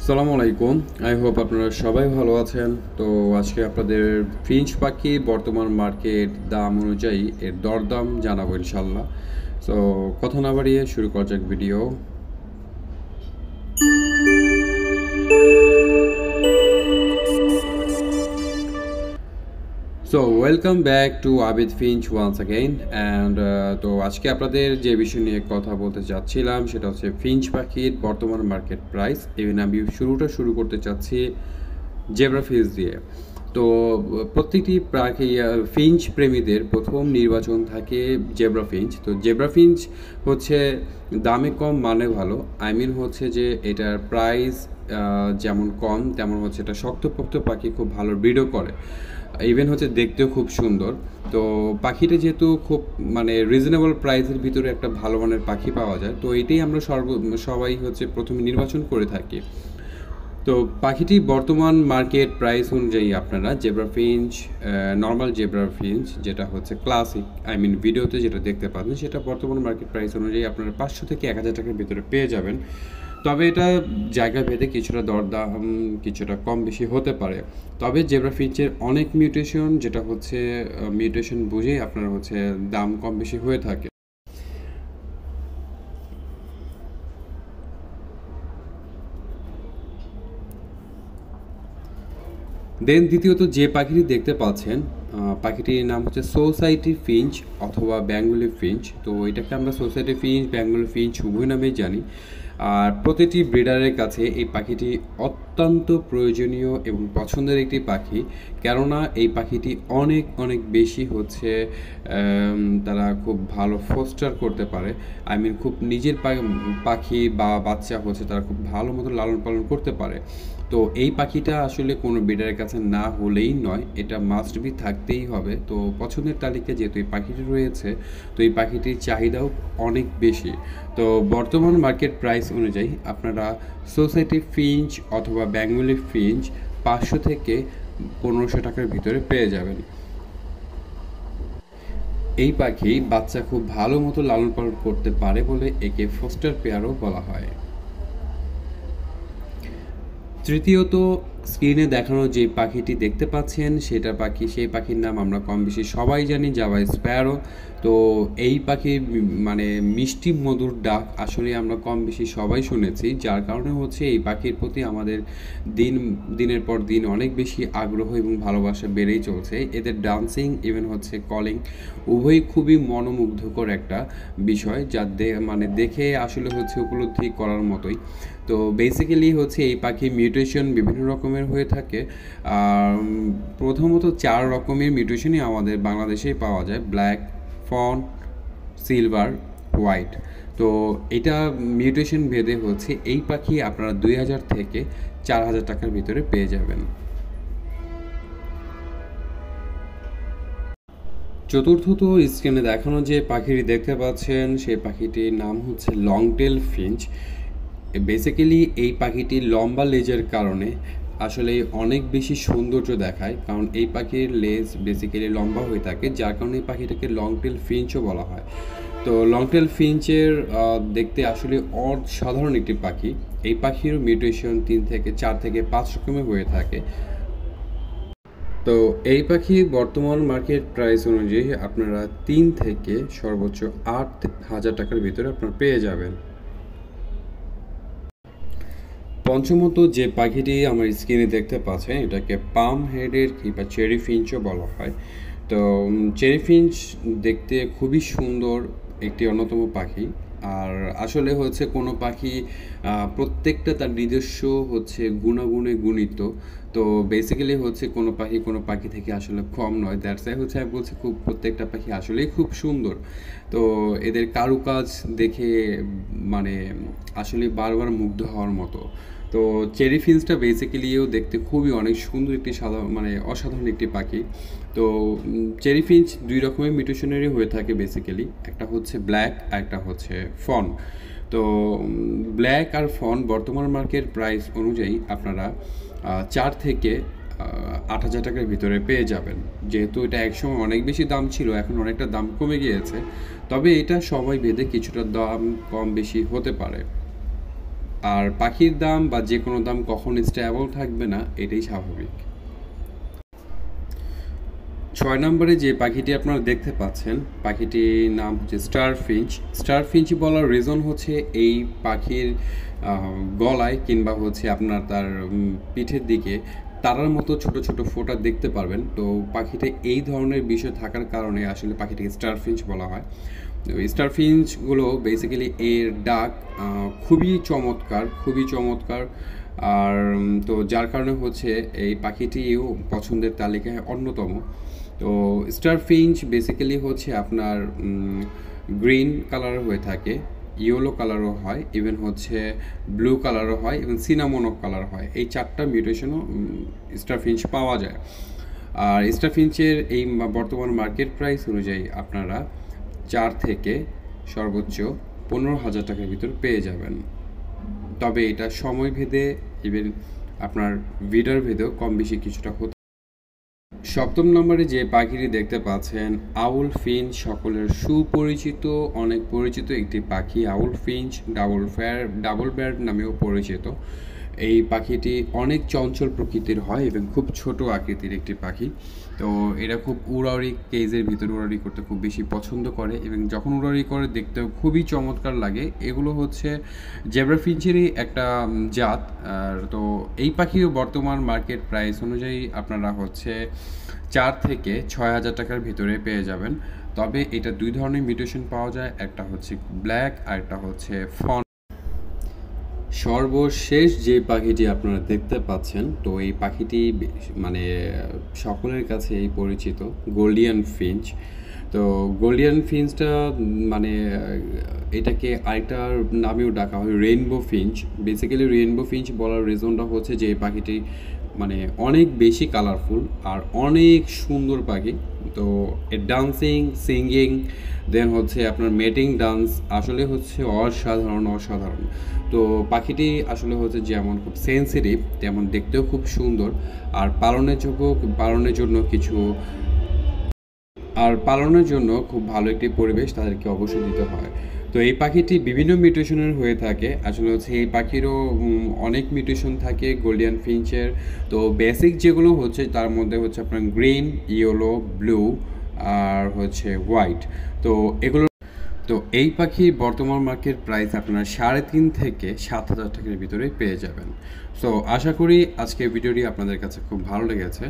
আসসালামু আলাইকুম। I hope আপনারা সবাই ভালো আছেন। তো আজকে আপনাদের ফিঞ্চ পাখি বর্তমান মার্কেট দাম অনুযায়ী এর দরদাম জানাবো ইনশাল্লাহ। সো কথা না বাড়িয়ে শুরু করা যাক video. So welcome back to Abid Finch once again and তো আজকে আপনাদের যে বিষয় নিয়ে কথা বলতে চাচ্ছিলাম সেটা হচ্ছে ফিঞ্চ পাখির বর্তমান মার্কেট প্রাইস। ইভেন আমি শুরু করতে চাচ্ছি জেব্রা ফিঞ্চ দিয়ে। তো প্রত্যেকটি পাখি ফিঞ্চ প্রেমীদের প্রথম নির্বাচন থাকে জেব্রা ফিঞ্চ। তো জেব্রা ফিঞ্চ হচ্ছে দামে কম মানে ভালো, আই মিন হচ্ছে যে এটার প্রাইস যেমন কম তেমন হচ্ছে এটা শক্তপোক্ত পাখি, খুব ভালো ব্রিডও করে, ইভেন হচ্ছে দেখতেও খুব সুন্দর। তো পাখিটা যেহেতু খুব মানে রিজনেবল প্রাইসের ভিতরে একটা ভালো মানের পাখি পাওয়া যায়, তো এটাই আমরা সবাই হচ্ছে প্রথমে নির্বাচন করে থাকি। তো পাখিটি বর্তমান মার্কেট প্রাইস অনুযায়ী আপনারা zebra Finch, normal zebra Finch যেটা হচ্ছে ক্লাসিক, আই মিন ভিডিওতে যেটা দেখতে পাবেন সেটা বর্তমান মার্কেট প্রাইস অনুযায়ী আপনারা 500 থেকে 1000 টাকার ভিতরে পেয়ে যাবেন। তবে এটা জায়গা ভেদে কিছুটা দরদাম কিছুটা কম বেশি হতে পারে। তবে জেব্রা ফিঞ্চের অনেক মিউটেশন, যেটা হচ্ছে মিউটেশন বুঝেই আপনার হচ্ছে দাম কম বেশি হয়ে থাকে। দেন দ্বিতীয়ত যে পাখিটি দেখতে পাচ্ছেন, পাখিটির নাম হচ্ছে সোসাইটি ফিঞ্চ অথবা বেঙ্গলি ফিঞ্চ। তো এটাকে আমরা সোসাইটি ফিঞ্চ, বেঙ্গলি ফিঞ্চ উভয় নামেই জানি। আর প্রতিটি ব্রিডারের কাছে এই পাখিটি অত্যন্ত প্রয়োজনীয় এবং পছন্দের একটি পাখি, কেননা এই পাখিটি অনেক অনেক বেশি হচ্ছে তারা খুব ভালো ফোস্টার করতে পারে, আই মিন খুব নিজের পাখি বা বাচ্চা হচ্ছে তারা খুব ভালো মতো লালন পালন করতে পারে। তো এই পাখিটা আসলে কোনো ব্রিডারের কাছে না হলেই নয়, এটা মাস্ট বি থাকতেই হবে। তো পছন্দের তালিকায় যেহেতু এই পাখিটি রয়েছে, তো এই পাখিটির চাহিদাও অনেক বেশি। তো বর্তমান মার্কেট প্রাইস অনুযায়ী আপনারা সোসাইটি ফিঞ্চ অথবা বেঙ্গলি ফিঞ্চ 500 থেকে 1500 টাকার ভিতরে পেয়ে যাবেন। এই পাখি বাচ্চা খুব ভালো মতো লালন পালন করতে পারে বলে একে ফোস্টার পেয়ারও বলা হয়। তৃতীয়ত, স্ক্রিনে দেখানো যে পাখিটি দেখতে পাচ্ছেন সেই পাখির নাম আমরা কম বেশি সবাই জানি, জাভা স্প্যারো। তো এই পাখির মানে মিষ্টি মধুর ডাক আসলে আমরা কম বেশি সবাই শুনেছি, যার কারণে হচ্ছে এই পাখির প্রতি আমাদের দিনের পর দিন অনেক বেশি আগ্রহ এবং ভালোবাসা বেড়েই চলছে। এদের ডান্সিং ইভেন হচ্ছে কলিং উভয়ই খুবই মনোমুগ্ধকর একটা বিষয়, যা মানে দেখে আসলে হচ্ছে উপলব্ধি করার মতোই। তো বেসিক্যালি হচ্ছে এই পাখি মিউটেশন বিভিন্ন রকমের হয়ে থাকে। প্রথমত 4 রকমের মিউটেশনই আমাদের বাংলাদেশেই পাওয়া যায়: ব্ল্যাক, ফন, সিলভার, হোয়াইট। তো এটা মিউটেশন ভেদে হচ্ছে এই পাখি আপনারা 2000 থেকে 4000 টাকার ভিতরে পেয়ে যাবেন। চতুর্থত, স্ক্রিনে দেখানো যে পাখিটি দেখতে পাচ্ছেন সেই পাখিটির নাম হচ্ছে লংটেল ফিঞ্চ। বেসিক্যালি এই পাখিটি লম্বা লেজের কারণে আসলে অনেক বেশি সৌন্দর্য দেখায়, কারণ এই পাখির লেজ বেসিক্যালি লম্বা হয়ে থাকে, যার কারণে এই পাখিটাকে লংটেল ফিঞ্চও বলা হয়। তো লংটেল ফিঞ্চের দেখতে আসলে অসাধারণ একটি পাখি। এই পাখির মিউটেশন 4 থেকে 5 রকমের হয়ে থাকে। তো এই পাখি বর্তমান মার্কেট প্রাইস অনুযায়ী আপনারা 3 থেকে সর্বোচ্চ 8000 টাকার ভিতরে আপনারা পেয়ে যাবেন। পঞ্চমত যে পাখিটি আমার স্ক্রিনে দেখতে পাচ্ছেন, এটাকে পাম হেডের কিংবা চেরি ফিঞ্চও বলা হয়। তো চেরি ফিঞ্চ দেখতে খুবই সুন্দর একটি অন্যতম পাখি। আর আসলে হচ্ছে কোনো পাখি প্রত্যেকটা তার নিজস্ব হচ্ছে গুণাগুণে গুণিত। তো বেসিক্যালি হচ্ছে কোনো পাখি থেকে আসলে কম নয়। দ্যাটস ওয়াই হচ্ছে আমি বলছি খুব প্রত্যেকটা পাখি আসলেই খুব সুন্দর। তো এদের কারুকাজ দেখে মানে আসলে বারবার মুগ্ধ হওয়ার মতো। তো চেরি ফিঞ্চটা বেসিক্যালিও দেখতে খুবই অনেক সুন্দর একটি অসাধারণ একটি পাখি। তো চেরি ফিঞ্চ 2 রকমের মিউটেশনেরই হয়ে থাকে বেসিক্যালি, একটা হচ্ছে ব্ল্যাক আর একটা হচ্ছে ফন। তো ব্ল্যাক আর ফন বর্তমান মার্কেট প্রাইস অনুযায়ী আপনারা 4 থেকে 8000 টাকার ভিতরে পেয়ে যাবেন। যেহেতু এটা একসময় অনেক বেশি দাম ছিল, এখন অনেকটা দাম কমে গিয়েছে, তবে এটা সবাই ভেদে কিছুটা দাম কম বেশি হতে পারে। আর পাখির দাম বা যে কোনো দাম কখন স্টেবল থাকবে না এটাই স্বাভাবিক। 6 নম্বরে যে পাখিটি আপনারা দেখতে পাচ্ছেন, পাখিটির নাম হচ্ছে স্টার ফিঞ্চ। স্টার ফিঞ্চ বলার রিজন হচ্ছে এই পাখির গলায় কিংবা হচ্ছে আপনার তার পিঠের দিকে তারার মতো ছোট ছোট ফোঁটা দেখতে পারবেন। তো পাখিতে এই ধরনের বিষয় থাকার কারণে আসলে পাখিটিকে স্টার ফিঞ্চ বলা হয়। স্টার ফিঞ্চগুলো বেসিক্যালি এর ডাক খুবই চমৎকার। আর তো যার কারণে হচ্ছে এই পাখিটিও পছন্দের তালিকায় অন্যতম। তো স্টার ফিঞ্চ বেসিক্যালি হচ্ছে আপনার গ্রিন কালার হয়ে থাকে, ইয়েলো কালারও হয়, ইভেন হচ্ছে ব্লু কালারও হয়, এবং সিনামনো কালার হয়। এই 4টা মিউটেশনও স্টার ফিঞ্চ পাওয়া যায়। আর স্টার ফিঞ্চের এই বর্তমান মার্কেট প্রাইস অনুযায়ী আপনারা 4 থেকে সর্বোচ্চ 15,000 টাকার ভিতর পেয়ে যাবেন। তবে এটা সময় ভেদে ইভেন আপনার ভিডার ভেদেও কম বেশি কিছুটা হতে। 7 নম্বরে যে পাখিটি দেখতে পাচ্ছেন, আউল ফিঞ্চ, সকলের সুপরিচিত, অনেক পরিচিত একটি পাখি। আউল ফিঞ্চ ডাবল ব্যার্ড নামেও পরিচিত। এই পাখিটি অনেক চঞ্চল প্রকৃতির হয় এবং খুব ছোট আকৃতির একটি পাখি। তো এরা খুব উড়াউড়ি, কেজের ভিতরে উড়াউড়ি করতে খুব বেশি পছন্দ করে এবং যখন উড়াউড়ি করে দেখতেও খুবই চমৎকার লাগে। এগুলো হচ্ছে জেব্রা ফিঞ্চেরই একটা জাত। আর তো এই পাখিও বর্তমান মার্কেট প্রাইস অনুযায়ী আপনারা হচ্ছে 4 থেকে 6,000 টাকার ভিতরে পেয়ে যাবেন। তবে এটা 2 ধরনের মিউটেশন পাওয়া যায়, একটা হচ্ছে ব্ল্যাক আর একটা হচ্ছে ফন। সর্বশেষ যে পাখিটি আপনারা দেখতে পাচ্ছেন, তো এই পাখিটি মানে সকলের কাছেই পরিচিত, গোল্ডিয়ান ফিঞ্চ। তো গোল্ডিয়ান ফিঞ্চটা মানে এটাকে আরেকটা নামেও ডাকা হয় rainbow Finch. Basically rainbow Finch বলার রিজনটা হচ্ছে যে এই পাখিটি মানে অনেক বেশি কালারফুল আর অনেক সুন্দর পাখি। তো এর ডান্সিং, সিঙ্গিং, দেন হচ্ছে আপনার মেটিং ডান্স আসলে হচ্ছে অসাধারণ। তো পাখিটি আসলে হচ্ছে যেমন খুব সেন্সিটিভ, তেমন দেখতেও খুব সুন্দর। আর পালনের জন্য খুব ভালো একটি পরিবেশ তাদেরকে অবশ্যই দিতে হয়। তো এই পাখিটি বিভিন্ন মিউটেশনের হয়ে থাকে। আসলে হচ্ছে এই পাখিরও অনেক মিউটেশন থাকে গোল্ডিয়ান ফিঞ্চের। তো বেসিক যেগুলো হচ্ছে তার মধ্যে হচ্ছে আপনার গ্রিন, ইয়েলো, ব্লু আর হচ্ছে হোয়াইট। তো এগুলো, তো এই পাখির বর্তমান মার্কেট প্রাইস আপনারা 3.5 থেকে 7,000 টাকার ভিতরে পেয়ে যাবেন। সো আশা করি আজকের ভিডিওটি আপনাদের কাছে খুব ভালো লেগেছে।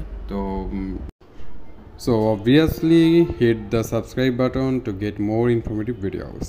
So obviously hit the subscribe button to get more informative videos.